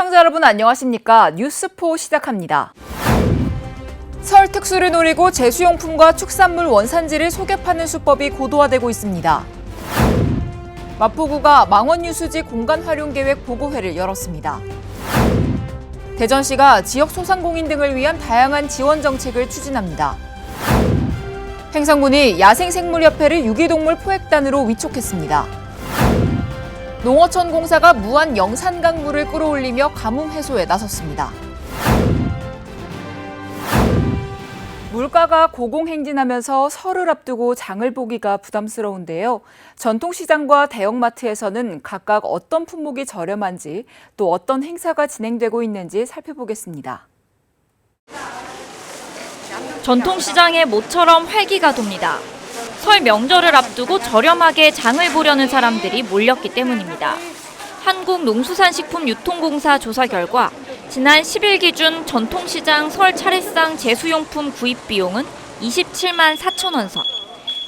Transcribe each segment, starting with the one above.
시청자 여러분 안녕하십니까? 뉴스포 시작합니다. 설 특수를 노리고 제수용품과 축산물 원산지를 속여 파는 수법이 고도화되고 있습니다. 마포구가 망원유수지 공간활용계획 보고회를 열었습니다. 대전시가 지역 소상공인 등을 위한 다양한 지원 정책을 추진합니다. 행성군이 야생생물협회를 유기동물 포획단으로 위촉했습니다. 농어촌 공사가 무한 영산강물을 끌어올리며 가뭄 해소에 나섰습니다. 물가가 고공행진하면서 설을 앞두고 장을 보기가 부담스러운데요. 전통시장과 대형마트에서는 각각 어떤 품목이 저렴한지 또 어떤 행사가 진행되고 있는지 살펴보겠습니다. 전통시장에 모처럼 활기가 돕니다. 설 명절을 앞두고 저렴하게 장을 보려는 사람들이 몰렸기 때문입니다. 한국농수산식품유통공사 조사 결과 지난 10일 기준 전통시장 설 차례상 제수용품 구입 비용은 27만 4천 원 선,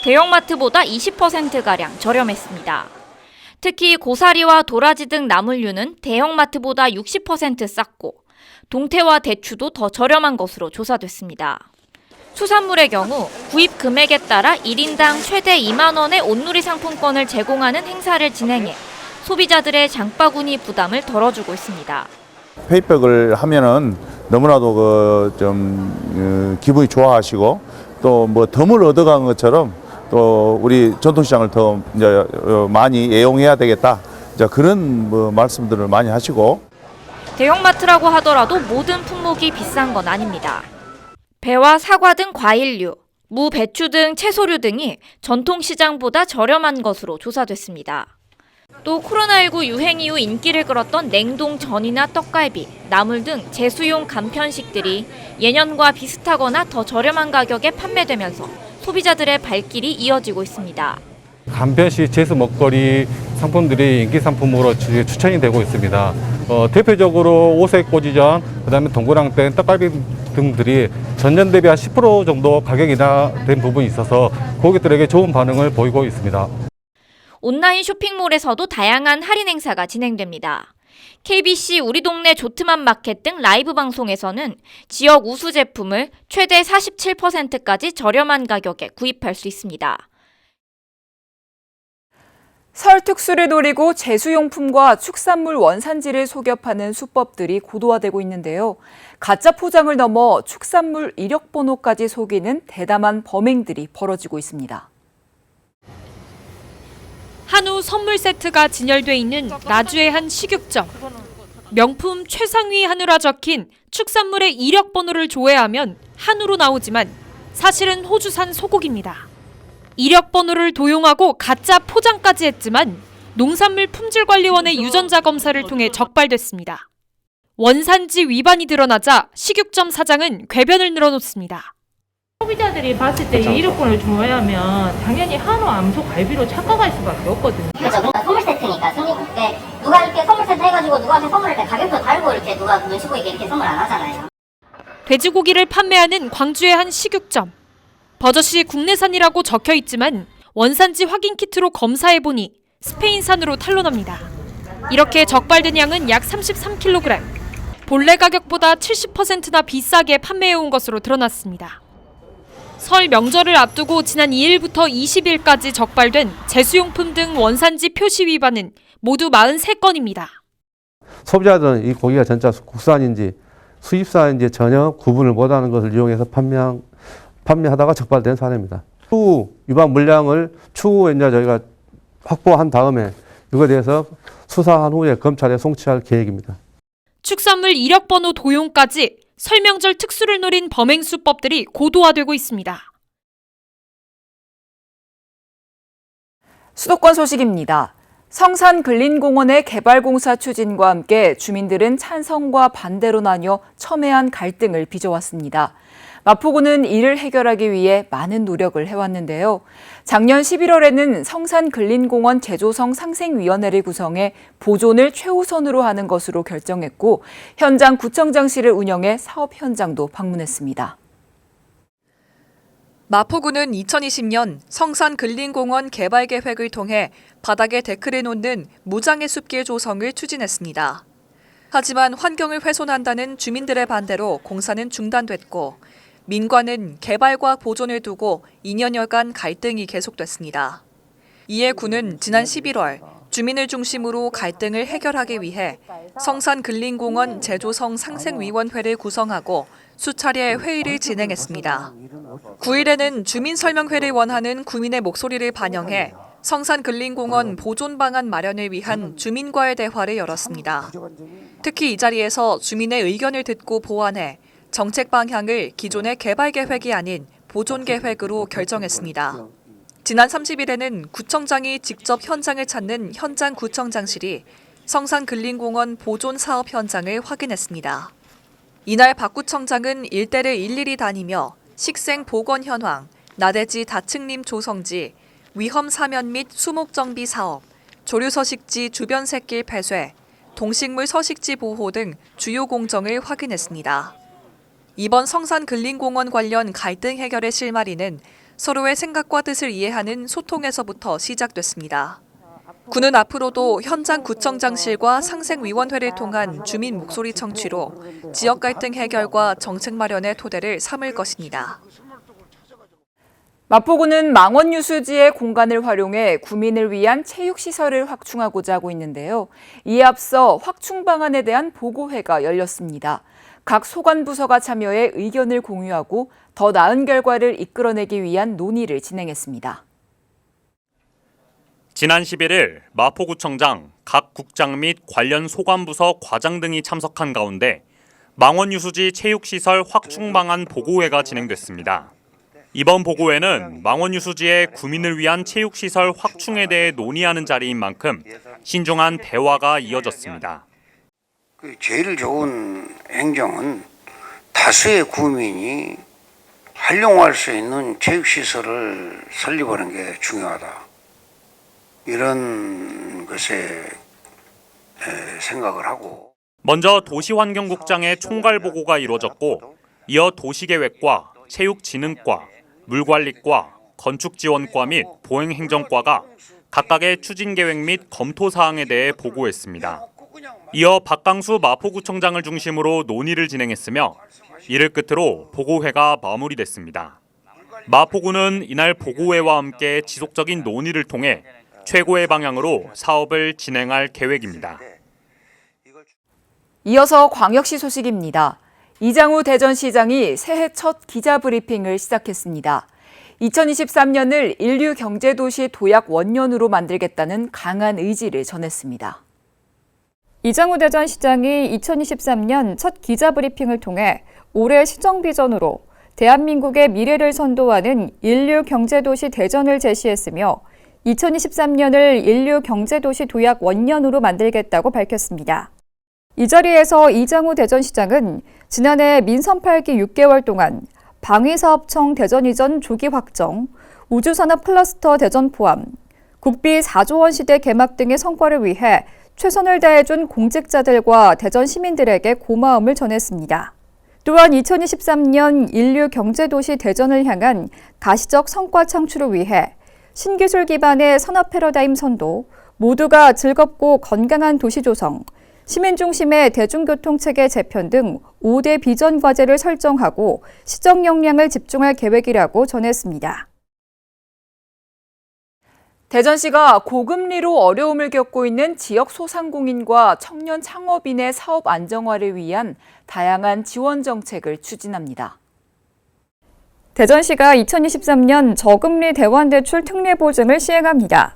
대형마트보다 20%가량 저렴했습니다. 특히 고사리와 도라지 등 나물류는 대형마트보다 60% 쌌고 동태와 대추도 더 저렴한 것으로 조사됐습니다. 수산물의 경우 구입 금액에 따라 1인당 최대 2만 원의 온누리 상품권을 제공하는 행사를 진행해 소비자들의 장바구니 부담을 덜어주고 있습니다. 페이백을 하면은 너무나도 기분이 좋아하시고 또 뭐 덤을 얻어간 것처럼 또 우리 전통시장을 더 이제 많이 애용해야 되겠다. 이제 그런 말씀들을 많이 하시고. 대형마트라고 하더라도 모든 품목이 비싼 건 아닙니다. 배와 사과 등 과일류, 무, 배추 등 채소류 등이 전통시장보다 저렴한 것으로 조사됐습니다. 또 코로나19 유행 이후 인기를 끌었던 냉동 전이나 떡갈비, 나물 등 제수용 간편식들이 예년과 비슷하거나 더 저렴한 가격에 판매되면서 소비자들의 발길이 이어지고 있습니다. 간편식 제수 먹거리 상품들이 인기 상품으로 추천이 되고 있습니다. 대표적으로 오색 고지전, 그다음에 동그랑땡, 떡갈비 등들이 전년 대비 한 10% 정도 가격이 인하된 부분이 있어서 고객들에게 좋은 반응을 보이고 있습니다. 온라인 쇼핑몰에서도 다양한 할인 행사가 진행됩니다. KBC 우리 동네 조트만 마켓 등 라이브 방송에서는 지역 우수 제품을 최대 47%까지 저렴한 가격에 구입할 수 있습니다. 설 특수를 노리고 제수용품과 축산물 원산지를 속여 파는 수법들이 고도화되고 있는데요. 가짜 포장을 넘어 축산물 이력번호까지 속이는 대담한 범행들이 벌어지고 있습니다. 한우 선물 세트가 진열돼 있는 나주의 한 식육점. 명품 최상위 한우라 적힌 축산물의 이력번호를 조회하면 한우로 나오지만 사실은 호주산 소고기입니다. 이력번호를 도용하고 가짜 포장까지 했지만 농산물품질관리원의 유전자 검사를 통해 적발됐습니다. 원산지 위반이 드러나자 식육점 사장은 궤변을 늘어놓습니다. 소비자들이 봤을 때 이 이력번호를 조회하면 당연히 한우, 암소, 갈비로 착각할 수밖에 없거든요. 그렇죠. 그러니까 선물 세트니까 손님께 누가 이렇게 선물 세트 해가지고 누구한테 선물할 때 가격표 달고 이렇게 누가 눈치 보이게 이렇게 선물 안 하잖아요. 돼지고기를 판매하는 광주의 한 식육점. 버젓이 국내산이라고 적혀 있지만 원산지 확인 키트로 검사해보니 스페인산으로 탄로납니다. 이렇게 적발된 양은 약 33kg. 본래 가격보다 70%나 비싸게 판매해온 것으로 드러났습니다. 설 명절을 앞두고 지난 2일부터 20일까지 적발된 제수용품 등 원산지 표시 위반은 모두 43건입니다. 소비자들은 이 고기가 진짜 국산인지 수입산인지 전혀 구분을 못하는 것을 이용해서 판매하다가 적발된 사례입니다. 추후 위반 물량을 추후에 이제 저희가 확보한 다음에 이거에 대해서 수사한 후에 검찰에 송치할 계획입니다. 축산물 이력번호 도용까지 설명절 특수를 노린 범행 수법들이 고도화되고 있습니다. 수도권 소식입니다. 성산근린공원의 개발공사 추진과 함께 주민들은 찬성과 반대로 나뉘어 첨예한 갈등을 빚어왔습니다. 마포구는 이를 해결하기 위해 많은 노력을 해왔는데요. 작년 11월에는 성산근린공원 제조성 상생위원회를 구성해 보존을 최우선으로 하는 것으로 결정했고 현장 구청장실을 운영해 사업 현장도 방문했습니다. 마포구는 2020년 성산근린공원 개발 계획을 통해 바닥에 데크를 놓는 무장의 숲길 조성을 추진했습니다. 하지만 환경을 훼손한다는 주민들의 반대로 공사는 중단됐고 민관은 개발과 보존을 두고 2년여간 갈등이 계속됐습니다. 이에 군은 지난 11월 주민을 중심으로 갈등을 해결하기 위해 성산근린공원 제조성 상생위원회를 구성하고 수차례 회의를 진행했습니다. 9일에는 주민설명회를 원하는 구민의 목소리를 반영해 성산근린공원 보존 방안 마련을 위한 주민과의 대화를 열었습니다. 특히 이 자리에서 주민의 의견을 듣고 보완해 정책 방향을 기존의 개발 계획이 아닌 보존 계획으로 결정했습니다. 지난 30일에는 구청장이 직접 현장을 찾는 현장 구청장실이 성산근린공원 보존 사업 현장을 확인했습니다. 이날 박 구청장은 일대를 일일이 다니며 식생 복원 현황, 나대지 다층림 조성지, 위험 사면 및 수목 정비 사업, 조류 서식지 주변 샛길 폐쇄, 동식물 서식지 보호 등 주요 공정을 확인했습니다. 이번 성산근린공원 관련 갈등 해결의 실마리는 서로의 생각과 뜻을 이해하는 소통에서부터 시작됐습니다. 군은 앞으로도 현장 구청장실과 상생위원회를 통한 주민 목소리 청취로 지역 갈등 해결과 정책 마련의 토대를 삼을 것입니다. 마포구는 망원유수지의 공간을 활용해 구민을 위한 체육시설을 확충하고자 하고 있는데요. 이에 앞서 확충 방안에 대한 보고회가 열렸습니다. 각 소관부서가 참여해 의견을 공유하고 더 나은 결과를 이끌어내기 위한 논의를 진행했습니다. 지난 11일 마포구청장, 각 국장 및 관련 소관부서 과장 등이 참석한 가운데 망원유수지 체육시설 확충 방안 보고회가 진행됐습니다. 이번 보고회는 망원유수지의 구민을 위한 체육시설 확충에 대해 논의하는 자리인 만큼 신중한 대화가 이어졌습니다. 제일 좋은 행정은 다수의 구민이 활용할 수 있는 체육시설을 설립하는 게 중요하다. 이런 것에 생각을 하고. 먼저 도시환경국장의 총괄 보고가 이루어졌고 이어 도시계획과 체육진흥과, 물관리과, 건축지원과 및 보행행정과가 각각의 추진계획 및 검토사항에 대해 보고했습니다. 이어 박강수 마포구청장을 중심으로 논의를 진행했으며 이를 끝으로 보고회가 마무리됐습니다. 마포구는 이날 보고회와 함께 지속적인 논의를 통해 최고의 방향으로 사업을 진행할 계획입니다. 이어서 광역시 소식입니다. 이장우 대전시장이 새해 첫 기자브리핑을 시작했습니다. 2023년을 인류경제도시 도약 원년으로 만들겠다는 강한 의지를 전했습니다. 이장우 대전시장이 2023년 첫 기자브리핑을 통해 올해 시정 비전으로 대한민국의 미래를 선도하는 인류경제도시 대전을 제시했으며 2023년을 인류경제도시 도약 원년으로 만들겠다고 밝혔습니다. 이 자리에서 이장우 대전시장은 지난해 민선 8기 6개월 동안 방위사업청 대전 이전 조기 확정, 우주산업 클러스터 대전 포함, 국비 4조 원 시대 개막 등의 성과를 위해 최선을 다해준 공직자들과 대전 시민들에게 고마움을 전했습니다. 또한 2023년 인류경제도시 대전을 향한 가시적 성과 창출을 위해 신기술 기반의 산업 패러다임 선도, 모두가 즐겁고 건강한 도시 조성, 시민 중심의 대중교통체계 재편 등 5대 비전 과제를 설정하고 시정 역량을 집중할 계획이라고 전했습니다. 대전시가 고금리로 어려움을 겪고 있는 지역 소상공인과 청년 창업인의 사업 안정화를 위한 다양한 지원 정책을 추진합니다. 대전시가 2023년 저금리 대환대출 특례보증을 시행합니다.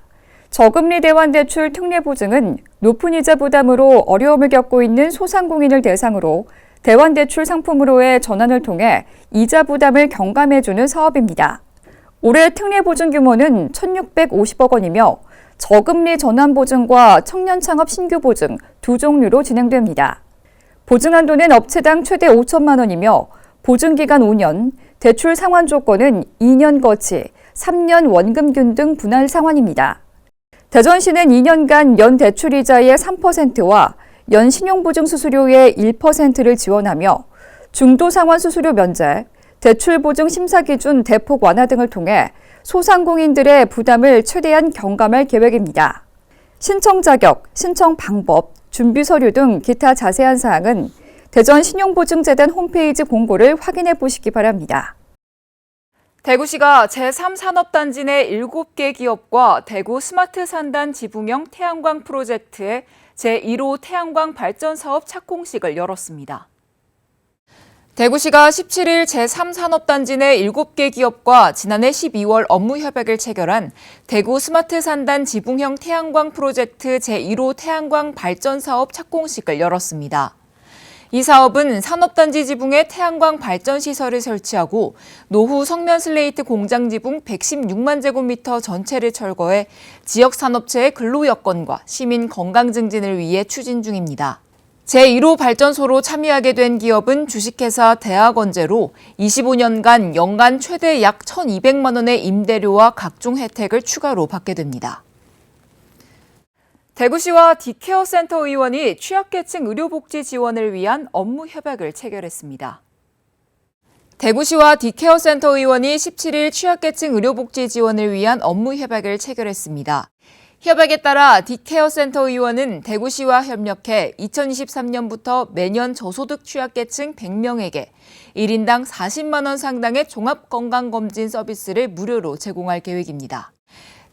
저금리 대환대출 특례보증은 높은 이자 부담으로 어려움을 겪고 있는 소상공인을 대상으로 대환대출 상품으로의 전환을 통해 이자 부담을 경감해주는 사업입니다. 올해 특례보증 규모는 1,650억 원이며 저금리 전환보증과 청년창업 신규보증 두 종류로 진행됩니다. 보증 한도는 업체당 최대 5천만 원이며 보증기간 5년, 대출 상환 조건은 2년 거치, 3년 원금균 등 분할 상환입니다. 대전시는 2년간 연 대출이자의 3%와 연 신용보증 수수료의 1%를 지원하며 중도상환 수수료 면제, 대출보증 심사기준 대폭 완화 등을 통해 소상공인들의 부담을 최대한 경감할 계획입니다. 신청 자격, 신청 방법, 준비 서류 등 기타 자세한 사항은 대전 신용보증재단 홈페이지 공고를 확인해 보시기 바랍니다. 대구시가 제3산업단지 내 7개 기업과 대구 스마트 산단 지붕형 태양광 프로젝트의 제1호 태양광 발전 사업 착공식을 열었습니다. 대구시가 17일 제3산업단지 내 7개 기업과 지난해 12월 업무 협약을 체결한 대구 스마트 산단 지붕형 태양광 프로젝트 제1호 태양광 발전 사업 착공식을 열었습니다. 이 사업은 산업단지 지붕에 태양광 발전 시설을 설치하고 노후 석면 슬레이트 공장 지붕 116만 제곱미터 전체를 철거해 지역 산업체의 근로 여건과 시민 건강 증진을 위해 추진 중입니다. 제1호 발전소로 참여하게 된 기업은 주식회사 대학원제로 25년간 연간 최대 약 1,200만 원의 임대료와 각종 혜택을 추가로 받게 됩니다. 대구시와 디케어 센터 의원이 취약계층 의료복지 지원을 위한 업무 협약을 체결했습니다. 대구시와 디케어 센터 의원이 17일 취약계층 의료복지 지원을 위한 업무 협약을 체결했습니다. 협약에 따라 디케어 센터 의원은 대구시와 협력해 2023년부터 매년 저소득 취약계층 100명에게 1인당 40만 원 상당의 종합건강검진 서비스를 무료로 제공할 계획입니다.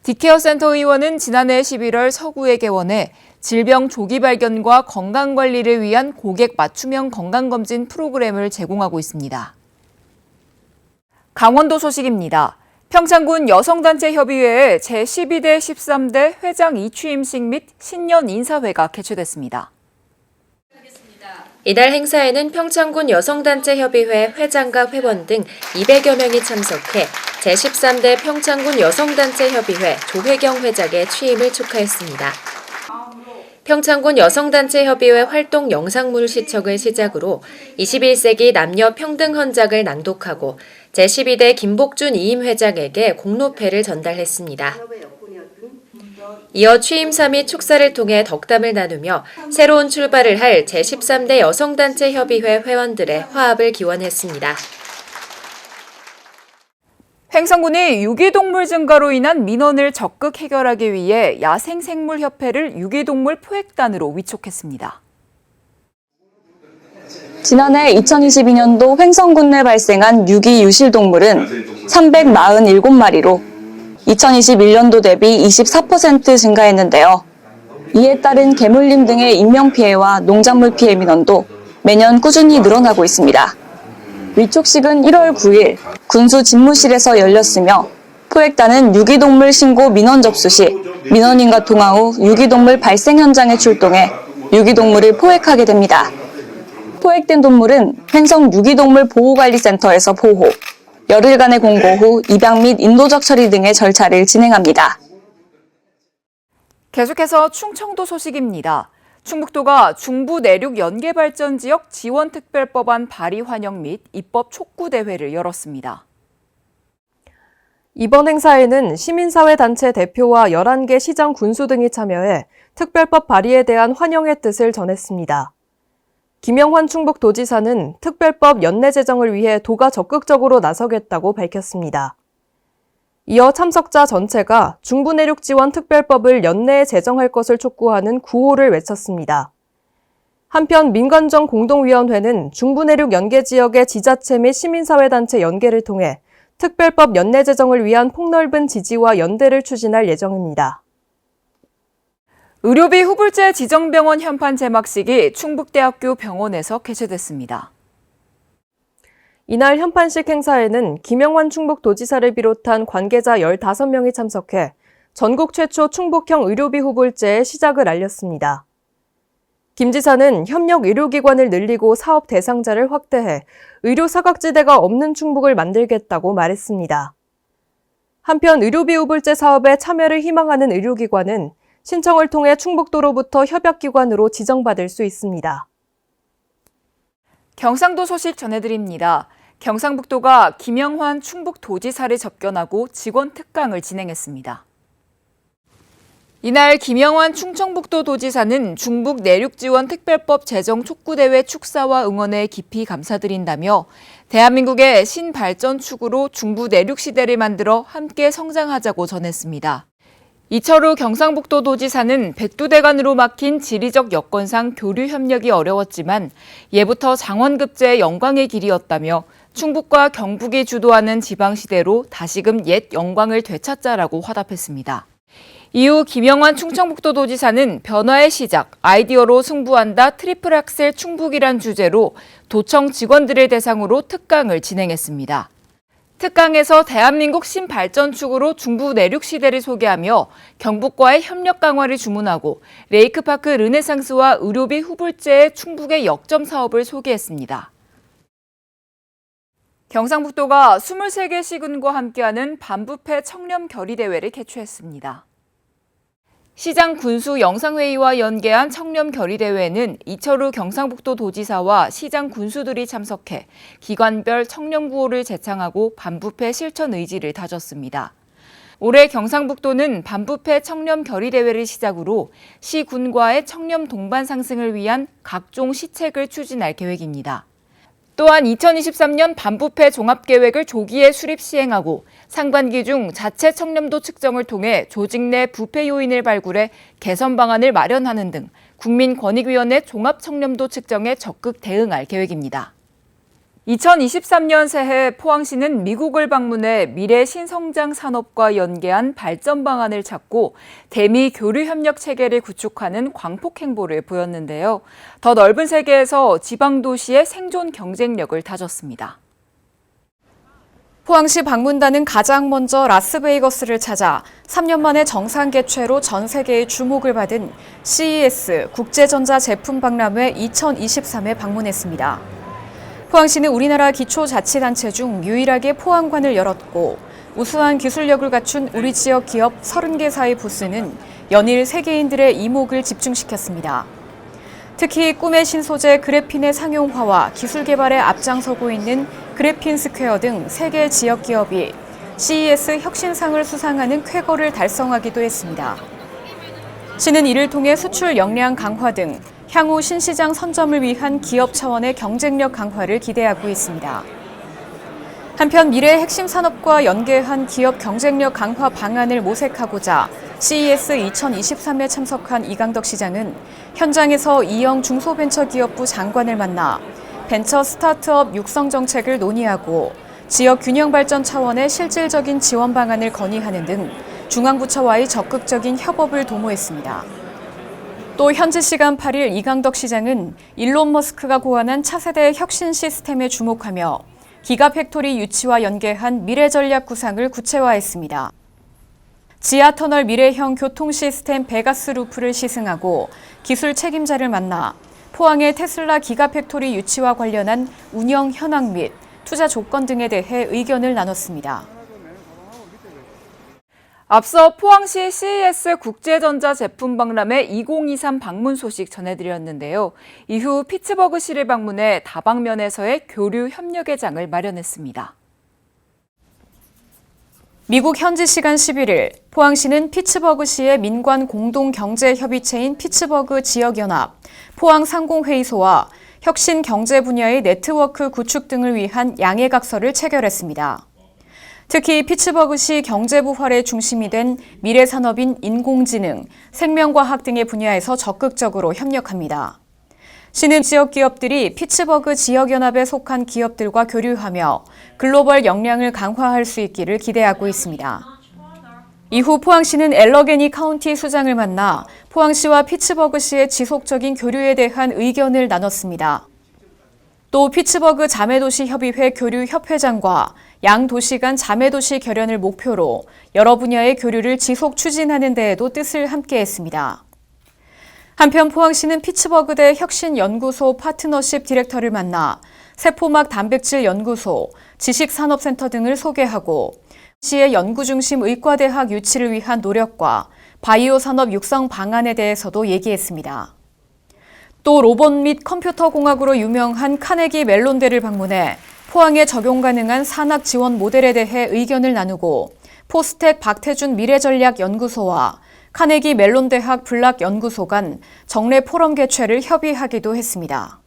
디케어 센터 의원은 지난해 11월 서구에 개원해 질병 조기 발견과 건강관리를 위한 고객 맞춤형 건강검진 프로그램을 제공하고 있습니다. 강원도 소식입니다. 평창군 여성단체협의회의 제12대 13대 회장 이취임식 및 신년 인사회가 개최됐습니다. 이날 행사에는 평창군 여성단체협의회 회장과 회원 등 200여 명이 참석해 제13대 평창군 여성단체협의회 조혜경 회장의 취임을 축하했습니다. 평창군 여성단체협의회 활동 영상물 시청을 시작으로 21세기 남녀 평등 헌장을 낭독하고 제12대 김복준 이임 회장에게 공로패를 전달했습니다. 이어 취임사 및 축사를 통해 덕담을 나누며 새로운 출발을 할 제13대 여성단체협의회 회원들의 화합을 기원했습니다. 횡성군이 유기동물 증가로 인한 민원을 적극 해결하기 위해 야생생물협회를 유기동물 포획단으로 위촉했습니다. 지난해 2022년도 횡성군 내 발생한 유기 유실동물은 347마리로 2021년도 대비 24% 증가했는데요. 이에 따른 개물림 등의 인명피해와 농작물 피해 민원도 매년 꾸준히 늘어나고 있습니다. 위촉식은 1월 9일 군수 집무실에서 열렸으며 포획단은 유기동물 신고 민원 접수 시 민원인과 통화 후 유기동물 발생 현장에 출동해 유기동물을 포획하게 됩니다. 포획된 동물은 횡성 유기동물 보호관리센터에서 보호, 열흘간의 공고 후 입양 및 인도적 처리 등의 절차를 진행합니다. 계속해서 충청도 소식입니다. 충북도가 중부 내륙 연계발전지역 지원특별법안 발의 환영 및 입법 촉구대회를 열었습니다. 이번 행사에는 시민사회단체 대표와 11개 시장 군수 등이 참여해 특별법 발의에 대한 환영의 뜻을 전했습니다. 김영환 충북도지사는 특별법 연내 제정을 위해 도가 적극적으로 나서겠다고 밝혔습니다. 이어 참석자 전체가 중부내륙 지원 특별법을 연내에 제정할 것을 촉구하는 구호를 외쳤습니다. 한편 민관정 공동위원회는 중부내륙 연계 지역의 지자체 및 시민사회단체 연계를 통해 특별법 연내 제정을 위한 폭넓은 지지와 연대를 추진할 예정입니다. 의료비 후불제 지정병원 현판 제막식이 충북대학교 병원에서 개최됐습니다. 이날 현판식 행사에는 김영환 충북도지사를 비롯한 관계자 15명이 참석해 전국 최초 충북형 의료비 후불제의 시작을 알렸습니다. 김 지사는 협력 의료기관을 늘리고 사업 대상자를 확대해 의료 사각지대가 없는 충북을 만들겠다고 말했습니다. 한편 의료비 후불제 사업에 참여를 희망하는 의료기관은 신청을 통해 충북도로부터 협약기관으로 지정받을 수 있습니다. 경상도 소식 전해드립니다. 경상북도가 김영환 충북도지사를 접견하고 직원 특강을 진행했습니다. 이날 김영환 충청북도 도지사는 중북 내륙지원 특별법 제정 촉구대회 축사와 응원에 깊이 감사드린다며 대한민국의 신발전 축으로 중부 내륙 시대를 만들어 함께 성장하자고 전했습니다. 이철우 경상북도 도지사는 백두대간으로 막힌 지리적 여건상 교류 협력이 어려웠지만 예부터 장원급제의 영광의 길이었다며 충북과 경북이 주도하는 지방시대로 다시금 옛 영광을 되찾자라고 화답했습니다. 이후 김영환 충청북도도지사는 변화의 시작, 아이디어로 승부한다 트리플 악셀 충북이란 주제로 도청 직원들을 대상으로 특강을 진행했습니다. 특강에서 대한민국 신발전축으로 중부 내륙 시대를 소개하며 경북과의 협력 강화를 주문하고 레이크파크 르네상스와 의료비 후불제의 충북의 역점 사업을 소개했습니다. 경상북도가 23개 시군과 함께하는 반부패 청렴 결의대회를 개최했습니다. 시장 군수 영상회의와 연계한 청렴 결의대회는 이철우 경상북도 도지사와 시장 군수들이 참석해 기관별 청렴 구호를 제창하고 반부패 실천 의지를 다졌습니다. 올해 경상북도는 반부패 청렴 결의대회를 시작으로 시군과의 청렴 동반 상승을 위한 각종 시책을 추진할 계획입니다. 또한 2023년 반부패 종합계획을 조기에 수립 시행하고 상반기 중 자체 청렴도 측정을 통해 조직 내 부패 요인을 발굴해 개선 방안을 마련하는 등 국민권익위원회 종합청렴도 측정에 적극 대응할 계획입니다. 2023년 새해 포항시는 미국을 방문해 미래 신성장 산업과 연계한 발전 방안을 찾고 대미 교류 협력 체계를 구축하는 광폭 행보를 보였는데요. 더 넓은 세계에서 지방 도시의 생존 경쟁력을 다졌습니다. 포항시 방문단은 가장 먼저 라스베이거스를 찾아 3년 만에 정상 개최로 전 세계의 주목을 받은 CES 국제전자제품박람회 2023에 방문했습니다. 포항시는 우리나라 기초자치단체 중 유일하게 포항관을 열었고 우수한 기술력을 갖춘 우리 지역 기업 30개사의 부스는 연일 세계인들의 이목을 집중시켰습니다. 특히 꿈의 신소재 그래핀의 상용화와 기술 개발에 앞장서고 있는 그래핀 스퀘어 등 세계 지역 기업이 CES 혁신상을 수상하는 쾌거를 달성하기도 했습니다. 시는 이를 통해 수출 역량 강화 등 향후 신시장 선점을 위한 기업 차원의 경쟁력 강화를 기대하고 있습니다. 한편 미래의 핵심 산업과 연계한 기업 경쟁력 강화 방안을 모색하고자 CES 2023에 참석한 이강덕 시장은 현장에서 이영 중소벤처기업부 장관을 만나 벤처 스타트업 육성 정책을 논의하고 지역 균형 발전 차원의 실질적인 지원 방안을 건의하는 등 중앙부처와의 적극적인 협업을 도모했습니다. 또 현지 시간 8일 이강덕 시장은 일론 머스크가 고안한 차세대 혁신 시스템에 주목하며 기가팩토리 유치와 연계한 미래 전략 구상을 구체화했습니다. 지하터널 미래형 교통 시스템 베가스 루프를 시승하고 기술 책임자를 만나 포항의 테슬라 기가팩토리 유치와 관련한 운영 현황 및 투자 조건 등에 대해 의견을 나눴습니다. 앞서 포항시 CES 국제전자제품박람회 2023 방문 소식 전해드렸는데요. 이후 피츠버그시를 방문해 다방면에서의 교류 협력의 장을 마련했습니다. 미국 현지 시간 11일 포항시는 피츠버그시의 민관 공동경제협의체인 피츠버그 지역연합, 포항상공회의소와 혁신 경제 분야의 네트워크 구축 등을 위한 양해각서를 체결했습니다. 특히 피츠버그시 경제부 활의 중심이 된 미래산업인 인공지능, 생명과학 등의 분야에서 적극적으로 협력합니다. 시는 지역 기업들이 피츠버그 지역연합에 속한 기업들과 교류하며 글로벌 역량을 강화할 수 있기를 기대하고 있습니다. 이후 포항시는 엘러게니 카운티 수장을 만나 포항시와 피츠버그시의 지속적인 교류에 대한 의견을 나눴습니다. 또 피츠버그 자매도시 협의회 교류 협회장과 양 도시 간 자매도시 결연을 목표로 여러 분야의 교류를 지속 추진하는 데에도 뜻을 함께했습니다. 한편 포항시는 피츠버그대 혁신연구소 파트너십 디렉터를 만나 세포막 단백질 연구소, 지식산업센터 등을 소개하고 시의 연구중심 의과대학 유치를 위한 노력과 바이오 산업 육성 방안에 대해서도 얘기했습니다. 또 로봇 및 컴퓨터 공학으로 유명한 카네기 멜론대를 방문해 포항에 적용 가능한 산학 지원 모델에 대해 의견을 나누고 포스텍 박태준 미래전략연구소와 카네기 멜론대학 블락연구소 간 정례 포럼 개최를 협의하기도 했습니다.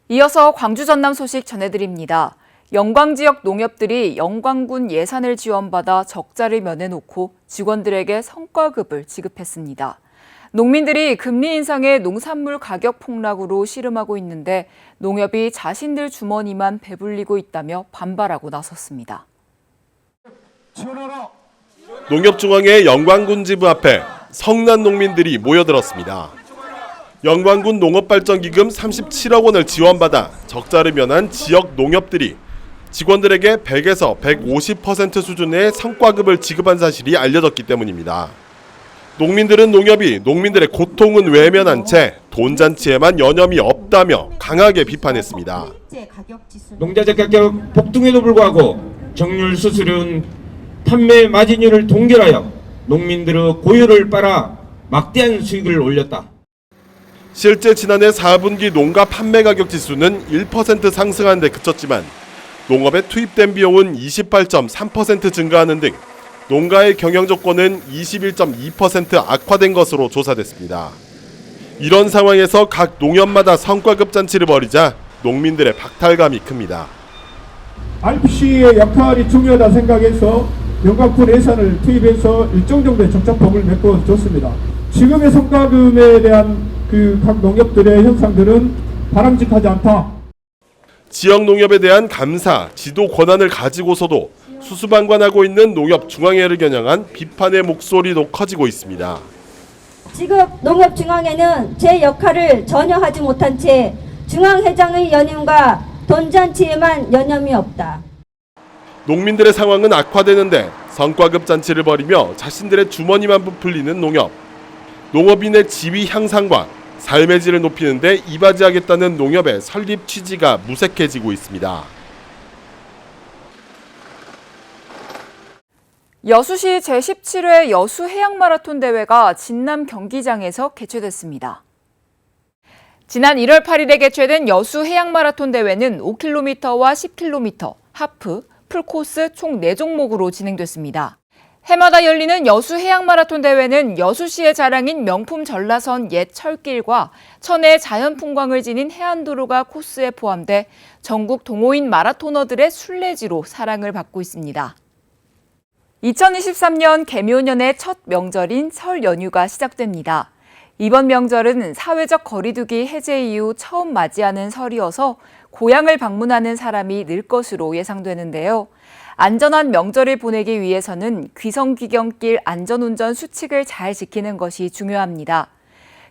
이어서 광주 전남 소식 전해드립니다. 영광 지역 농협들이 영광군 예산을 지원받아 적자를 면해놓고 직원들에게 성과급을 지급했습니다. 농민들이 금리 인상에 농산물 가격 폭락으로 씨름하고 있는데 농협이 자신들 주머니만 배불리고 있다며 반발하고 나섰습니다. 농협중앙회 영광군 지부 앞에 성난 농민들이 모여들었습니다. 영광군 농업발전기금 37억 원을 지원받아 적자를 면한 지역 농협들이 직원들에게 100에서 150% 수준의 성과급을 지급한 사실이 알려졌기 때문입니다. 농민들은 농협이 농민들의 고통은 외면한 채 돈잔치에만 여념이 없다며 강하게 비판했습니다. 농자재 가격 폭등에도 불구하고 정률 수수료는 판매 마진율을 동결하여 농민들의 고유를 빨아 막대한 수익을 올렸다. 실제 지난해 4분기 농가 판매 가격 지수는 1% 상승한 데 그쳤지만 농업에 투입된 비용은 28.3% 증가하는 등 농가의 경영 조건은 21.2% 악화된 것으로 조사됐습니다. 이런 상황에서 각 농협마다 성과급 잔치를 벌이자 농민들의 박탈감이 큽니다. RPC의 역할이 중요하다 생각해서 영광군 예산을 투입해서 일정 정도의 정착폭을 메꿔줬습니다. 지금의 성과금에 대한 각 농협들의 현상들은 바람직하지 않다. 지역 농협에 대한 감사, 지도 권한을 가지고서도 수수방관하고 있는 농협중앙회를 겨냥한 비판의 목소리도 커지고 있습니다. 지금 농협중앙회는 제 역할을 전혀 하지 못한 채 중앙회장의 연임과 돈잔치에만 여념이 없다. 농민들의 상황은 악화되는데 성과급 잔치를 벌이며 자신들의 주머니만 부풀리는 농협. 농업인의 지위 향상과 삶의 질을 높이는 데 이바지하겠다는 농협의 설립 취지가 무색해지고 있습니다. 여수시 제17회 여수 해양마라톤 대회가 진남 경기장에서 개최됐습니다. 지난 1월 8일에 개최된 여수 해양마라톤 대회는 5km와 10km, 하프, 풀코스 총 4종목으로 진행됐습니다. 해마다 열리는 여수 해양마라톤 대회는 여수시의 자랑인 명품 전라선 옛 철길과 천혜의 자연풍광을 지닌 해안도로가 코스에 포함돼 전국 동호인 마라토너들의 순례지로 사랑을 받고 있습니다. 2023년 개묘년의 첫 명절인 설 연휴가 시작됩니다. 이번 명절은 사회적 거리두기 해제 이후 처음 맞이하는 설이어서 고향을 방문하는 사람이 늘 것으로 예상되는데요. 안전한 명절을 보내기 위해서는 귀성귀경길 안전운전 수칙을 잘 지키는 것이 중요합니다.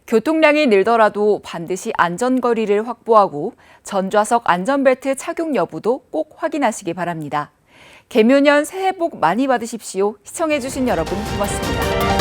교통량이 늘더라도 반드시 안전거리를 확보하고 전좌석 안전벨트 착용 여부도 꼭 확인하시기 바랍니다. 개묘년 새해 복 많이 받으십시오. 시청해주신 여러분 고맙습니다.